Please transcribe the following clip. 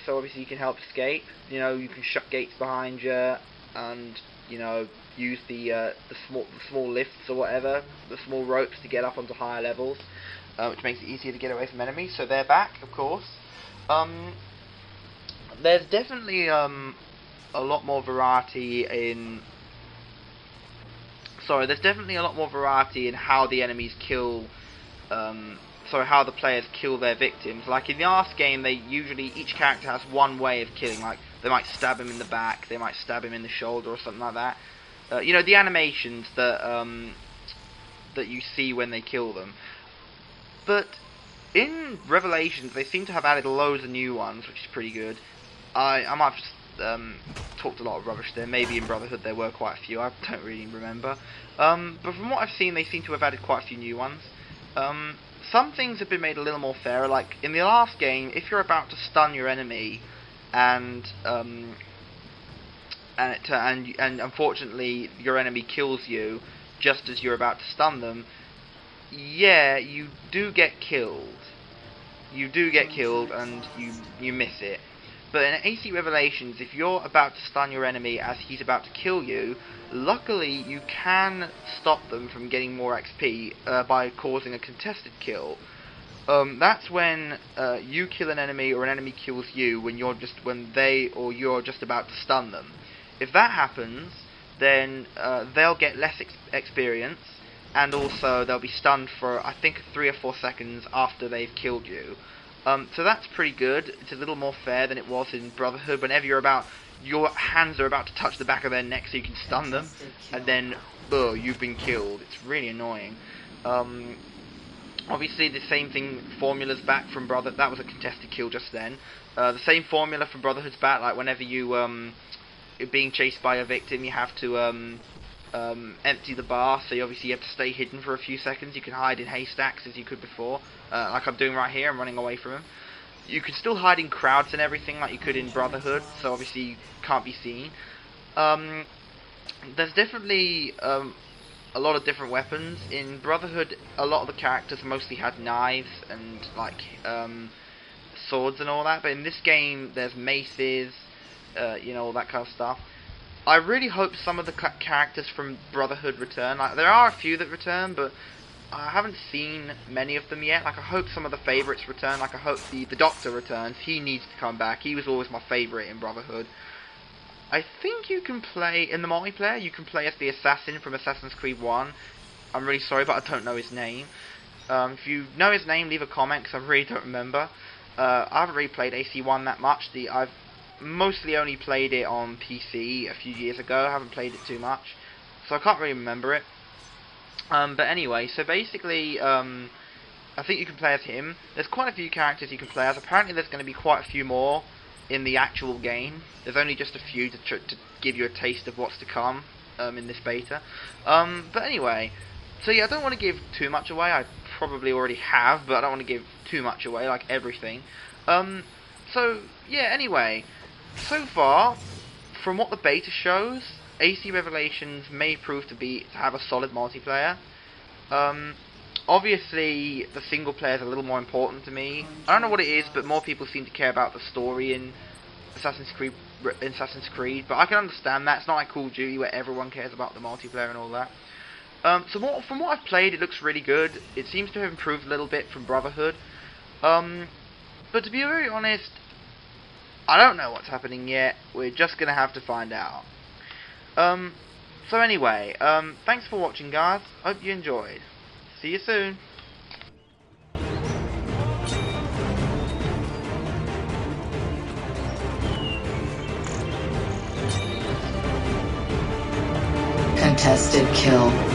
so obviously you can help escape. You know, you can shut gates behind you, and you know, use the small lifts or whatever, the small ropes to get up onto higher levels, which makes it easier to get away from enemies. So they're back, of course. There's definitely a lot more variety in. Sorry, there's definitely a lot more variety in how the enemies kill. How the players kill their victims. Like in the last game, they usually, each character has one way of killing. Like they might stab him in the back, they might stab him in the shoulder or something like that. You know, the animations that that you see when they kill them. But in Revelations, they seem to have added loads of new ones, which is pretty good. I might have just talked a lot of rubbish there. Maybe in Brotherhood there were quite a few. I don't really remember. But from what I've seen, they seem to have added quite a few new ones. Some things have been made a little more fair. Like in the last game, if you're about to stun your enemy, and unfortunately your enemy kills you just as you're about to stun them, yeah, you do get killed. You do get killed, and you miss it. But in AC Revelations, if you're about to stun your enemy as he's about to kill you, luckily you can stop them from getting more XP by causing a contested kill. That's when you kill an enemy or an enemy kills you when you're just about to stun them. If that happens, then they'll get less experience, and also they'll be stunned for I think 3 or 4 seconds after they've killed you. So that's pretty good. It's a little more fair than it was in Brotherhood. Whenever your hands are about to touch the back of their neck so you can stun them, and then, you've been killed. It's really annoying. Obviously, the same thing, formula's back from Brotherhood. That was a contested kill just then. The same formula from Brotherhood's back, like whenever you're being chased by a victim, you have to empty the bar, so you have to stay hidden for a few seconds. You can hide in haystacks as you could before, like I'm doing right here. I'm running away from him. You can still hide in crowds and everything like you could in Brotherhood, so obviously you can't be seen. There's definitely a lot of different weapons. In Brotherhood, a lot of the characters mostly had knives and like swords and all that, but in this game there's maces, all that kind of stuff. I really hope some of the characters from Brotherhood return. Like, there are a few that return, but I haven't seen many of them yet. Like, I hope some of the favourites return. Like, I hope the Doctor returns. He needs to come back. He was always my favourite in Brotherhood. I think you can play, in the multiplayer, you can play as the assassin from Assassin's Creed 1. I'm really sorry, but I don't know his name. If you know his name, leave a comment, because I really don't remember. I haven't really played AC1 that much. I've mostly only played it on PC a few years ago. I haven't played it too much, so I can't really remember it. But anyway, so basically, I think you can play as him. There's quite a few characters you can play as. Apparently there's going to be quite a few more in the actual game. There's only just a few to give you a taste of what's to come in this beta. But anyway, so yeah, I don't want to give too much away. I probably already have, but I don't want to give too much away, like everything. So yeah, anyway, so far, from what the beta shows, AC Revelations may prove to have a solid multiplayer. Obviously, the single player is a little more important to me. I don't know what it is, but more people seem to care about the story in Assassin's Creed, but I can understand that. It's not like Call of Duty where everyone cares about the multiplayer and all that. From what I've played, it looks really good. It seems to have improved a little bit from Brotherhood. But to be very honest, I don't know what's happening yet. We're just going to have to find out. So anyway, thanks for watching, guys. Hope you enjoyed. See you soon. Contested kill.